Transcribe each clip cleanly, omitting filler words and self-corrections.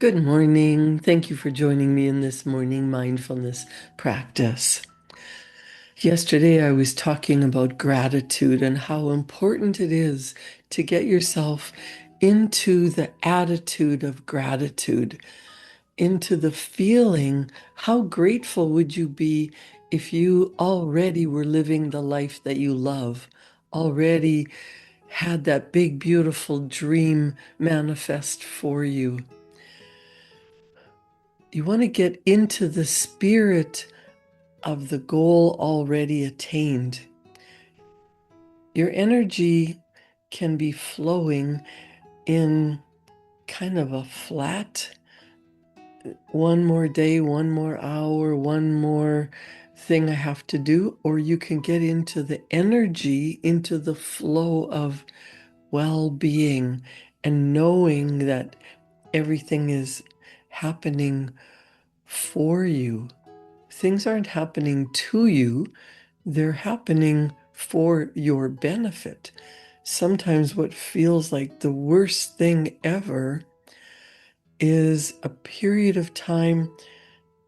Good morning. Thank you for joining me in this morning mindfulness practice. Yesterday, I was talking about gratitude and how important it is to get yourself into the attitude of gratitude, into the feeling. How grateful would you be if you already were living the life that you love, already had that big, beautiful dream manifest for you? You want to get into the spirit of the goal already attained. Your energy can be flowing in kind of a flat, one more day, one more hour, one more thing I have to do, or you can get into the energy, into the flow of well-being and knowing that everything is happening for you. Things aren't happening to you, they're happening for your benefit. Sometimes what feels like the worst thing ever is a period of time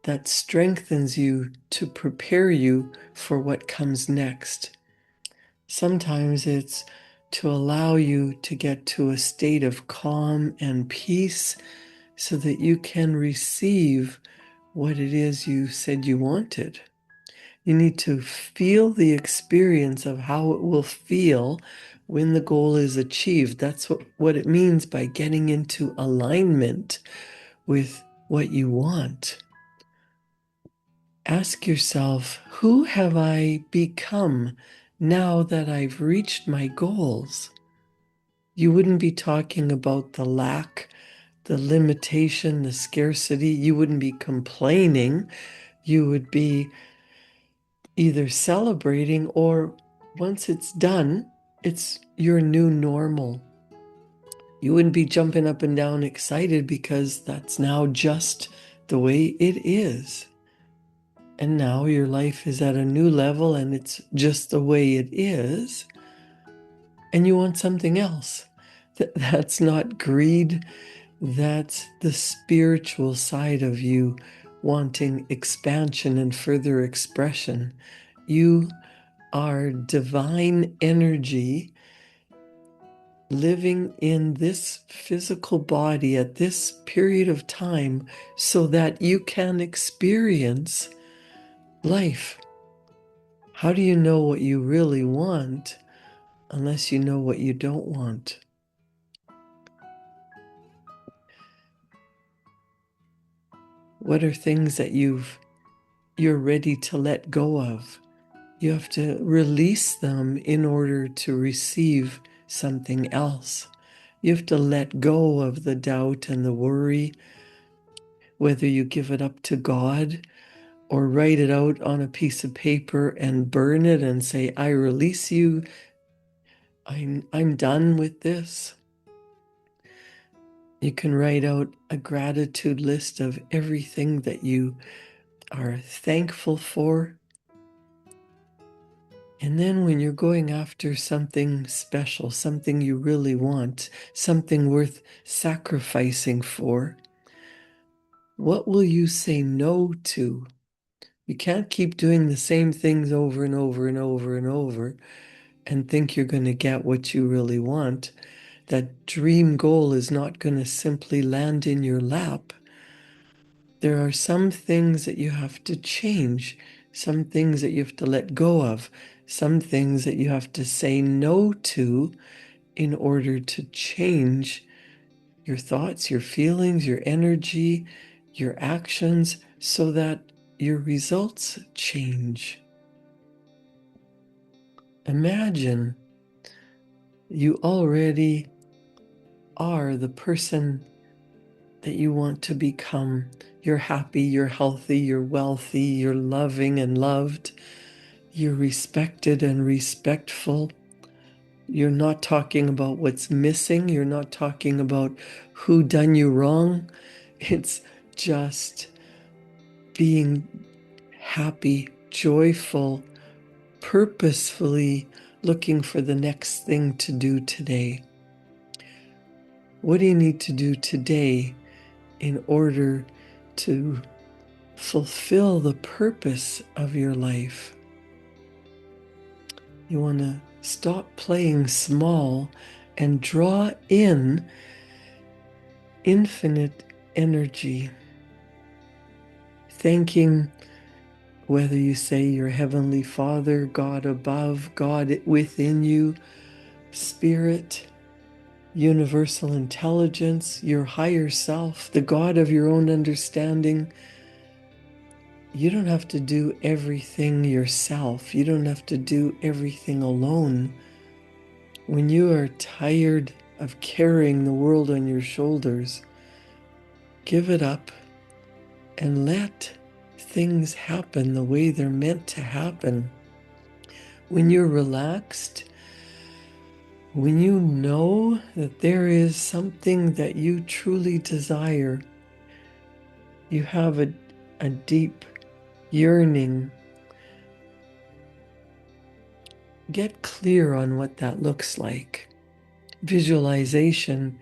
that strengthens you to prepare you for what comes next. Sometimes it's to allow you to get to a state of calm and peace so that you can receive what it is you said you wanted. You need to feel the experience of how it will feel when the goal is achieved. That's what it means by getting into alignment with what you want. Ask yourself, who have I become now that I've reached my goals? You wouldn't be talking about the lack, the limitation, the scarcity. You wouldn't be complaining. You would be either celebrating, or once it's done, it's your new normal. You wouldn't be jumping up and down excited because that's now just the way it is. And now your life is at a new level and it's just the way it is. And you want something else. That's not greed. That's the spiritual side of you wanting expansion and further expression. You are divine energy living in this physical body at this period of time so that you can experience life. How do you know what you really want unless you know what you don't want? What are things that you're ready to let go of? You have to release them in order to receive something else. You have to let go of the doubt and the worry, whether you give it up to God or write it out on a piece of paper and burn it and say, I release you. I'm done with this. You can write out a gratitude list of everything that you are thankful for. And then when you're going after something special, something you really want, something worth sacrificing for, what will you say no to? You can't keep doing the same things over and over and over and over and think you're going to get what you really want. That dream goal is not going to simply land in your lap. There are some things that you have to change, some things that you have to let go of, some things that you have to say no to in order to change your thoughts, your feelings, your energy, your actions, so that your results change. Imagine you already are the person that you want to become. You're happy, you're healthy, you're wealthy, you're loving and loved, you're respected and respectful. You're not talking about what's missing. You're not talking about who done you wrong. It's just being happy, joyful, purposefully looking for the next thing to do today. What do you need to do today in order to fulfill the purpose of your life. You want to stop playing small and draw in infinite energy, thanking, whether you say your Heavenly Father, God above, God within you, Spirit, universal intelligence, your higher self, the God of your own understanding. You don't have to do everything yourself. You don't have to do everything alone. When you are tired of carrying the world on your shoulders, give it up and let things happen the way they're meant to happen. When you're relaxed, when you know that there is something that you truly desire, you have a deep yearning. Get clear on what that looks like. Visualization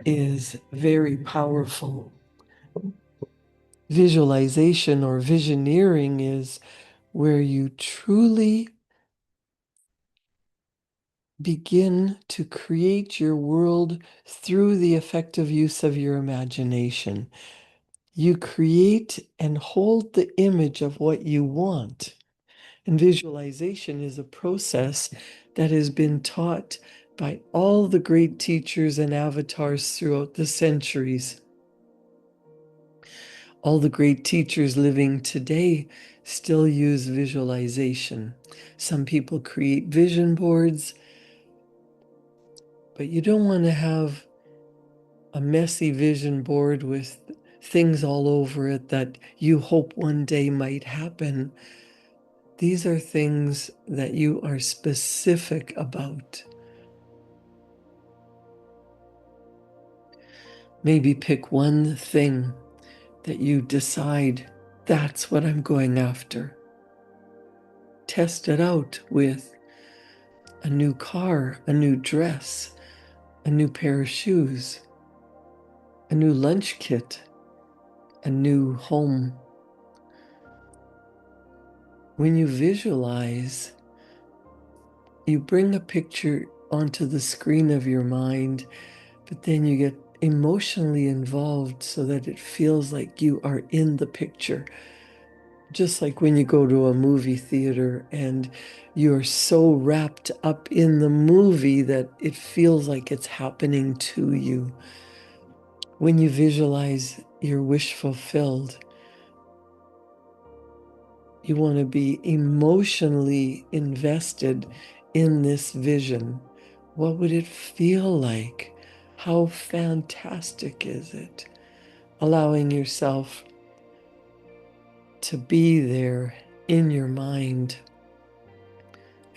is very powerful. Visualization or visioneering is where you truly begin to create your world through the effective use of your imagination. You create and hold the image of what you want. And visualization is a process that has been taught by all the great teachers and avatars throughout the centuries. All the great teachers living today still use visualization. Some people create vision boards, but you don't want to have a messy vision board with things all over it that you hope one day might happen. These are things that you are specific about. Maybe pick one thing that you decide, that's what I'm going after. Test it out with a new car, a new dress, a new pair of shoes, a new lunch kit, a new home. When you visualize, you bring a picture onto the screen of your mind, but then you get emotionally involved so that it feels like you are in the picture. Just like when you go to a movie theater and you're so wrapped up in the movie that it feels like it's happening to you. When you visualize your wish fulfilled, you want to be emotionally invested in this vision. What would it feel like? How fantastic is it? Allowing yourself to be there in your mind.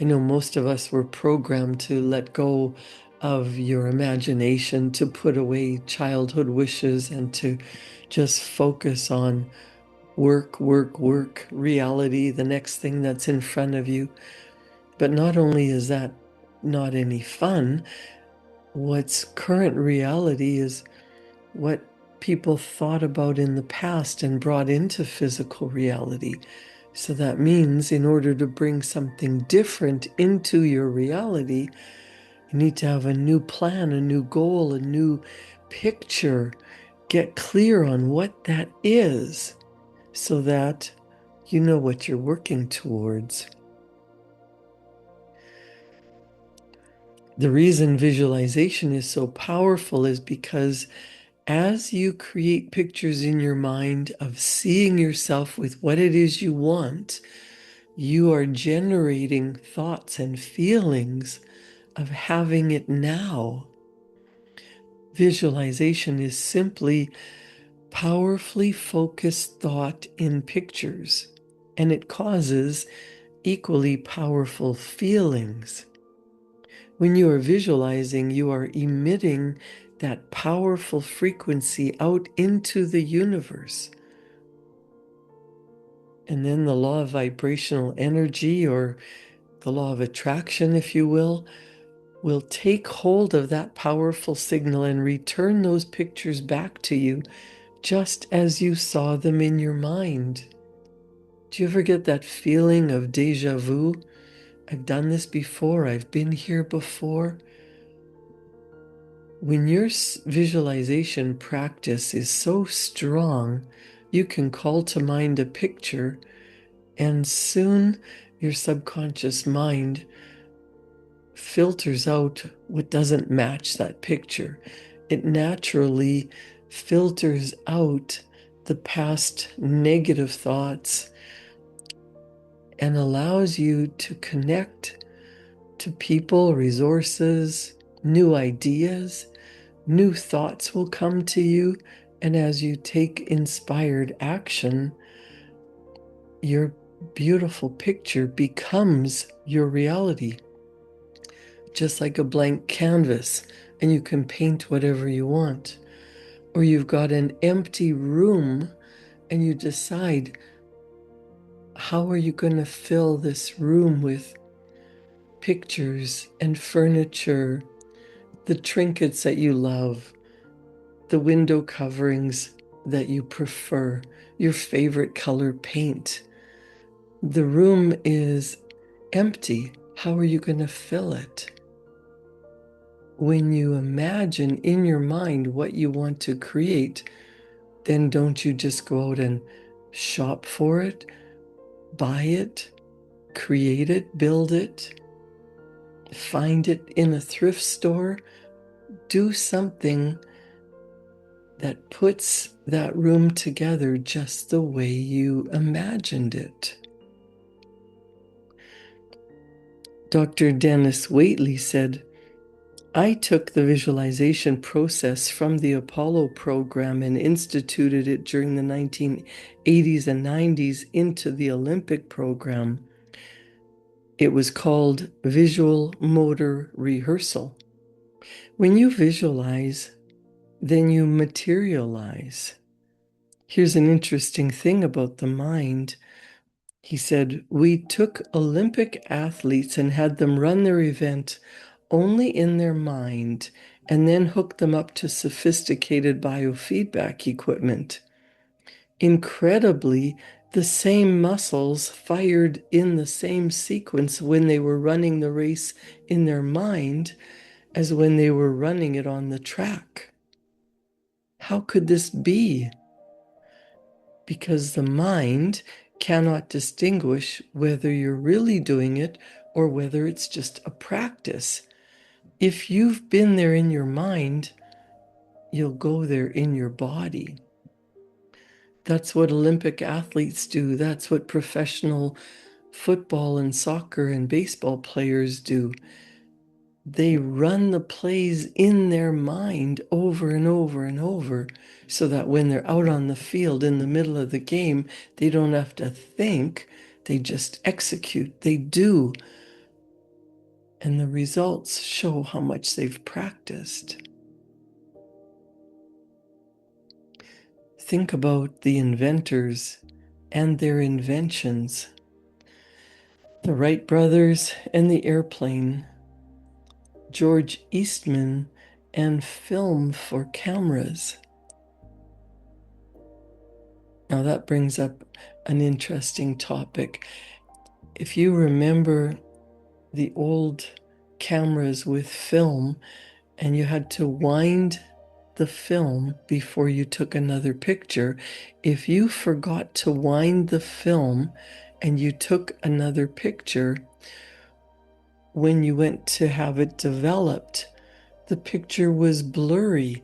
I know most of us were programmed to let go of your imagination, to put away childhood wishes, and to just focus on work, work, work, reality, the next thing that's in front of you. But not only is that not any fun, what's current reality is what people thought about in the past and brought into physical reality. So that means in order to bring something different into your reality, you need to have a new plan, a new goal, a new picture. Get clear on what that is so that you know what you're working towards. The reason visualization is so powerful is because as you create pictures in your mind of seeing yourself with what it is you want, you are generating thoughts and feelings of having it now. Visualization is simply powerfully focused thought in pictures, and it causes equally powerful feelings. When you are visualizing, you are emitting that powerful frequency out into the universe. And then the law of vibrational energy, or the law of attraction, if you will take hold of that powerful signal and return those pictures back to you just as you saw them in your mind. Do you ever get that feeling of déjà vu? I've done this before, I've been here before. When your visualization practice is so strong, you can call to mind a picture, and soon your subconscious mind filters out what doesn't match that picture. It naturally filters out the past negative thoughts and allows you to connect to people, resources, new ideas. New thoughts will come to you, and as you take inspired action, your beautiful picture becomes your reality, just like a blank canvas, and you can paint whatever you want. Or you've got an empty room and you decide, how are you going to fill this room with pictures and furniture, the trinkets that you love, the window coverings that you prefer, your favorite color paint. The room is empty. How are you going to fill it? When you imagine in your mind what you want to create, then don't you just go out and shop for it, buy it, create it, build it, find it in a thrift store, do something that puts that room together just the way you imagined it. Dr. Dennis Waitley said, I took the visualization process from the Apollo program and instituted it during the 1980s and 90s into the Olympic program. It was called visual motor rehearsal. When you visualize, then you materialize. Here's an interesting thing about the mind. He said, we took Olympic athletes and had them run their event only in their mind and then hooked them up to sophisticated biofeedback equipment. Incredibly, the same muscles fired in the same sequence when they were running the race in their mind as when they were running it on the track. How could this be? Because the mind cannot distinguish whether you're really doing it or whether it's just a practice. If you've been there in your mind, you'll go there in your body. That's what Olympic athletes do. That's what professional football and soccer and baseball players do. They run the plays in their mind over and over and over so that when they're out on the field in the middle of the game, they don't have to think, they just execute, they do. And the results show how much they've practiced. Think about the inventors and their inventions. The Wright brothers and the airplane, George Eastman and film for cameras. Now that brings up an interesting topic. If you remember the old cameras with film and you had to wind the film before you took another picture, if you forgot to wind the film and you took another picture, when you went to have it developed, the picture was blurry.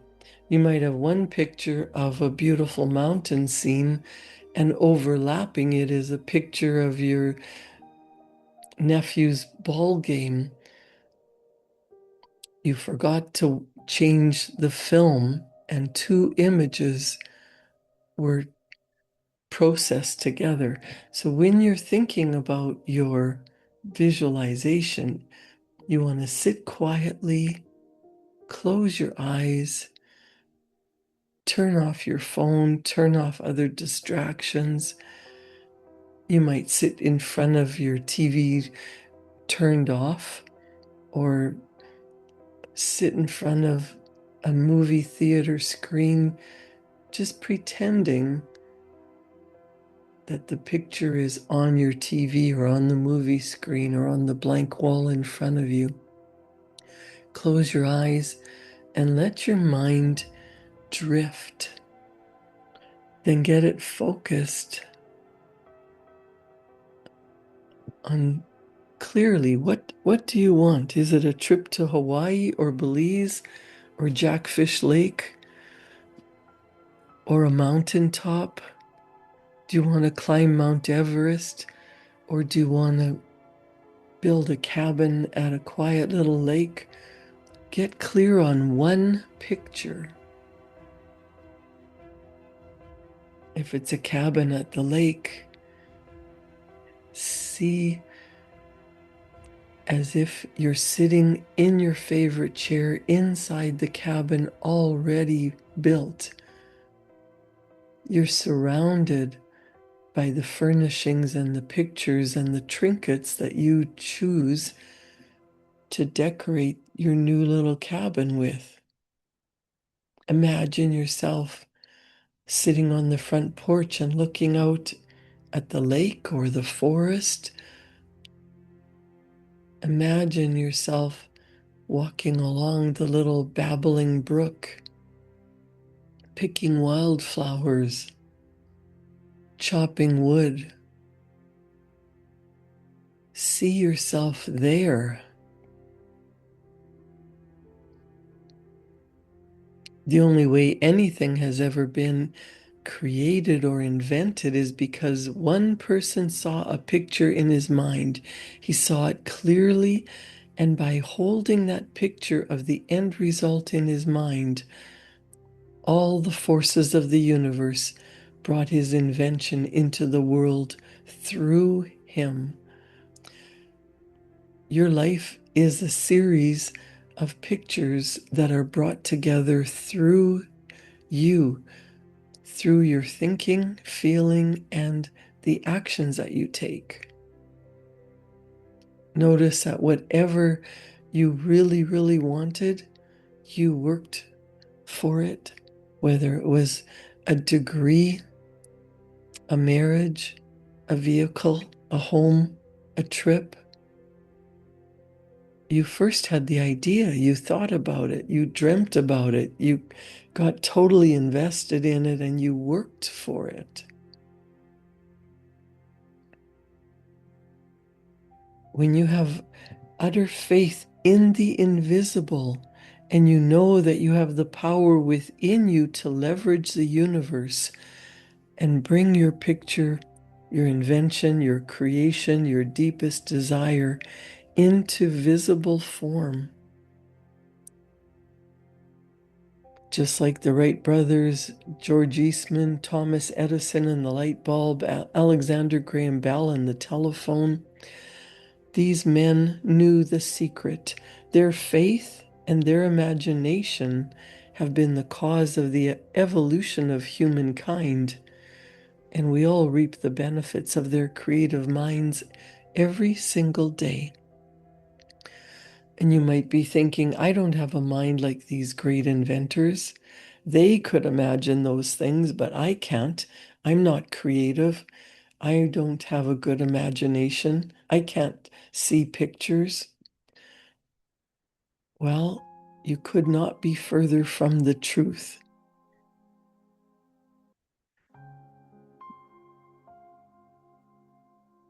You might have one picture of a beautiful mountain scene, and overlapping it is a picture of your nephew's ball game. You forgot to change the film, and two images were processed together. So when you're thinking about your visualization, you want to sit quietly, close your eyes, turn off your phone, turn off other distractions. You might sit in front of your TV turned off, or sit in front of a movie theater screen just pretending that the picture is on your TV or on the movie screen or on the blank wall in front of you. Close your eyes and let your mind drift. Then get it focused on clearly what do you want? Is it a trip to Hawaii or Belize or Jackfish Lake or a mountaintop? Do you want to climb Mount Everest or do you want to build a cabin at a quiet little lake? Get clear on one picture. If it's a cabin at the lake, see as if you're sitting in your favorite chair inside the cabin already built. You're surrounded by the furnishings and the pictures and the trinkets that you choose to decorate your new little cabin with. Imagine yourself sitting on the front porch and looking out at the lake or the forest. Imagine yourself walking along the little babbling brook, picking wildflowers, chopping wood. See yourself there. The only way anything has ever been created or invented is because one person saw a picture in his mind. He saw it clearly, and by holding that picture of the end result in his mind, all the forces of the universe brought his invention into the world through him. Your life is a series of pictures that are brought together through you, through your thinking, feeling, and the actions that you take. Notice that whatever you really, really wanted, you worked for it, whether it was a degree, a marriage, a vehicle, a home, a trip. You first had the idea, you thought about it, you dreamt about it, you got totally invested in it, and you worked for it. When you have utter faith in the invisible and you know that you have the power within you to leverage the universe and bring your picture, your invention, your creation, your deepest desire into visible form. Just like the Wright brothers, George Eastman, Thomas Edison and the light bulb, Alexander Graham Bell and the telephone, these men knew the secret. Their faith and their imagination have been the cause of the evolution of humankind, and we all reap the benefits of their creative minds every single day. And you might be thinking, I don't have a mind like these great inventors. They could imagine those things, but I can't. I'm not creative. I don't have a good imagination. I can't see pictures. Well, you could not be further from the truth.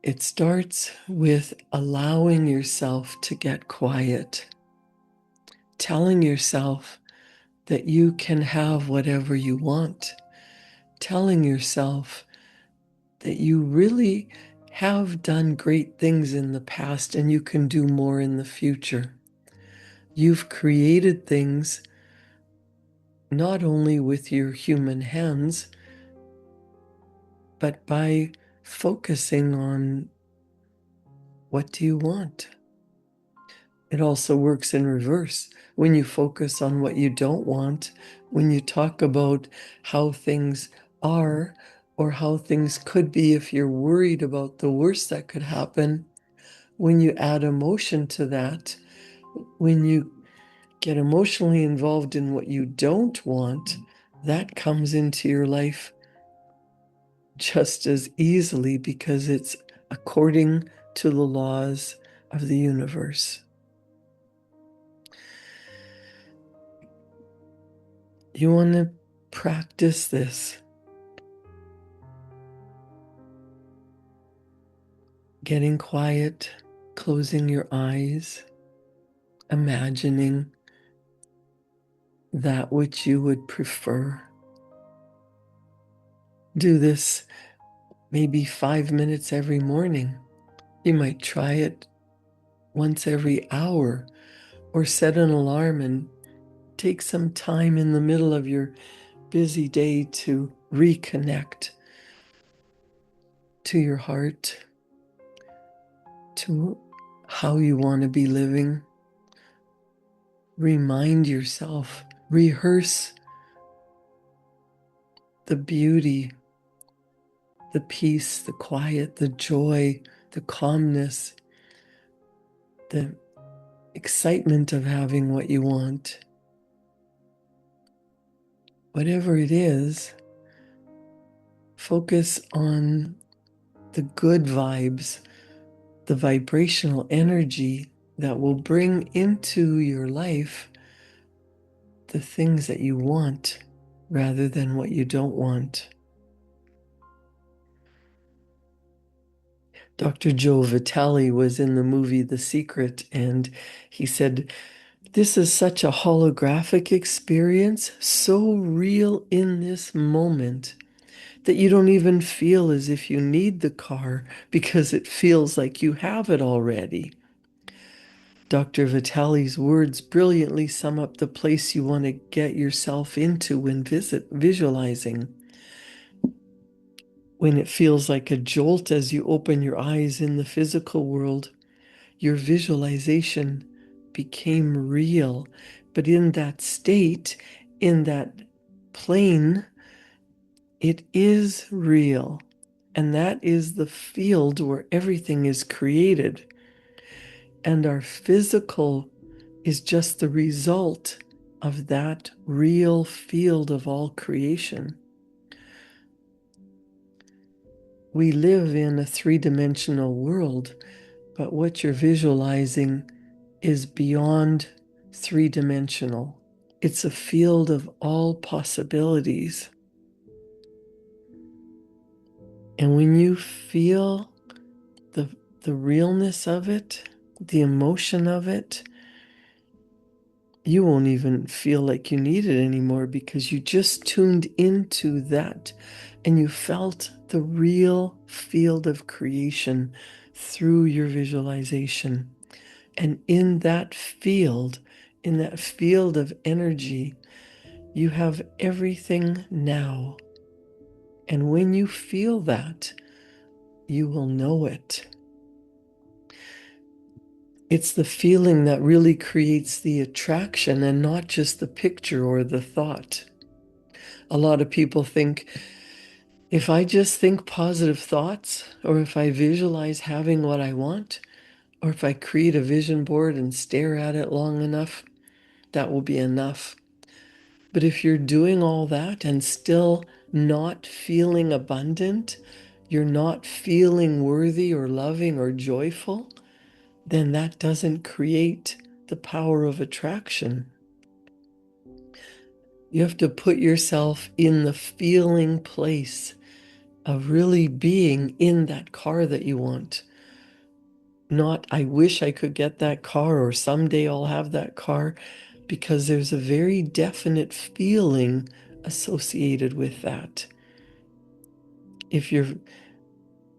It starts with allowing yourself to get quiet, telling yourself that you can have whatever you want, telling yourself that you really have done great things in the past and you can do more in the future. You've created things not only with your human hands, but by focusing on what do you want. It also works in reverse. When you focus on what you don't want, when you talk about how things are or how things could be if you're worried about the worst that could happen, when you add emotion to that, when you get emotionally involved in what you don't want, that comes into your life just as easily because it's according to the laws of the universe. You want to practice this. Getting quiet, closing your eyes, imagining that which you would prefer. Do this maybe 5 minutes every morning. You might try it once every hour, or set an alarm and take some time in the middle of your busy day to reconnect to your heart, to how you want to be living. Remind yourself, rehearse the beauty, the peace, the quiet, the joy, the calmness, the excitement of having what you want. Whatever it is, focus on the good vibes, the vibrational energy that will bring into your life the things that you want rather than what you don't want. Dr. Joe Vitale was in the movie The Secret, and he said, "This is such a holographic experience, so real in this moment, that you don't even feel as if you need the car because it feels like you have it already." Dr. Vitale's words brilliantly sum up the place you want to get yourself into when visualizing. When it feels like a jolt as you open your eyes in the physical world, your visualization became real. But in that state, in that plane, it is real. And that is the field where everything is created. And our physical is just the result of that real field of all creation. We live in a three-dimensional world, but what you're visualizing is beyond three-dimensional. It's a field of all possibilities. And when you feel the realness of it, the emotion of it, you won't even feel like you need it anymore because you just tuned into that and you felt the real field of creation through your visualization. And in that field of energy, you have everything now. And when you feel that, you will know it. It's the feeling that really creates the attraction and not just the picture or the thought. A lot of people think, if I just think positive thoughts, or if I visualize having what I want, or if I create a vision board and stare at it long enough, that will be enough. But if you're doing all that and still not feeling abundant, you're not feeling worthy or loving or joyful, then that doesn't create the power of attraction. You have to put yourself in the feeling place of really being in that car that you want. Not, I wish I could get that car or someday I'll have that car, because there's a very definite feeling associated with that. If you're,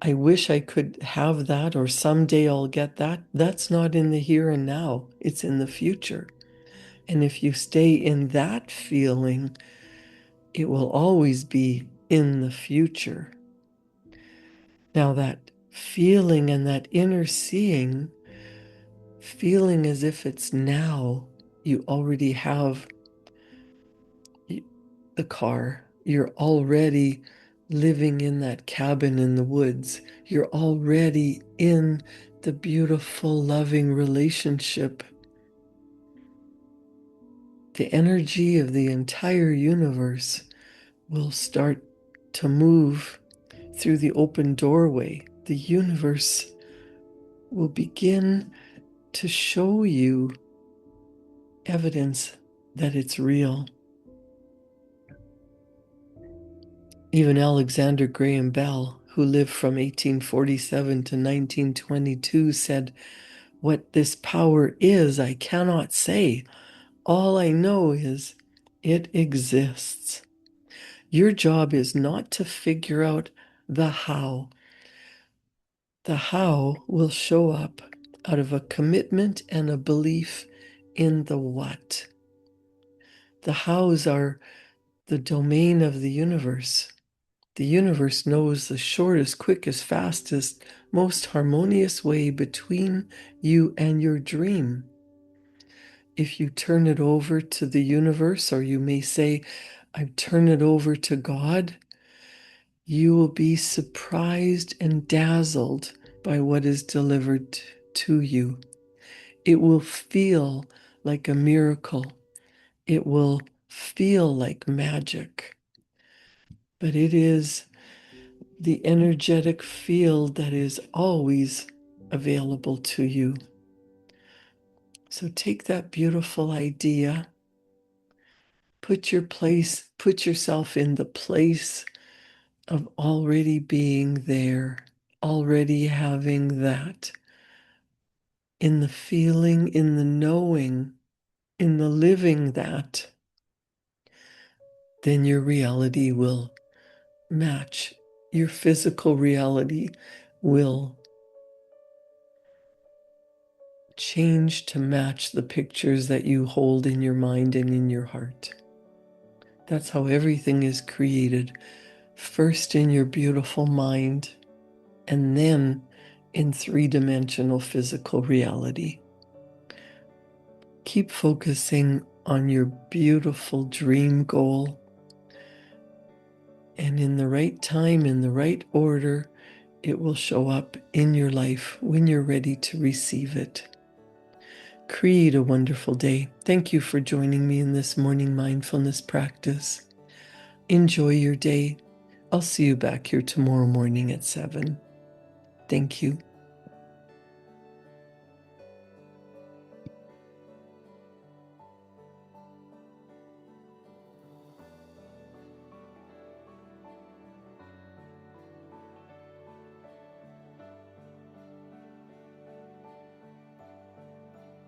I wish I could have that or someday I'll get that, that's not in the here and now, it's in the future. And if you stay in that feeling, it will always be in the future. Now, that feeling and that inner seeing, feeling as if it's now, you already have the car. You're already living in that cabin in the woods. You're already in the beautiful, loving relationship. The energy of the entire universe will start to move through the open doorway. The universe will begin to show you evidence that it's real. Even Alexander Graham Bell, who lived from 1847 to 1922, said, "What this power is, I cannot say. All I know is it exists." Your job is not to figure out the how. The how will show up out of a commitment and a belief in the what. The hows are the domain of the universe. The universe knows the shortest, quickest, fastest, most harmonious way between you and your dream. If you turn it over to the universe, or you may say, I turn it over to God, you will be surprised and dazzled by what is delivered to you. It will feel like a miracle. It will feel like magic. But it is the energetic field that is always available to you. So take that beautiful idea, put yourself in the place of already being there, already having that, in the feeling, in the knowing, in the living that, then your reality will match. Your physical reality will change to match the pictures that you hold in your mind and in your heart. That's how everything is created. First in your beautiful mind, and then in three-dimensional physical reality. Keep focusing on your beautiful dream goal. And in the right time, in the right order, it will show up in your life when you're ready to receive it. Create a wonderful day. Thank you for joining me in this morning mindfulness practice. Enjoy your day. I'll see you back here tomorrow morning at 7. Thank you.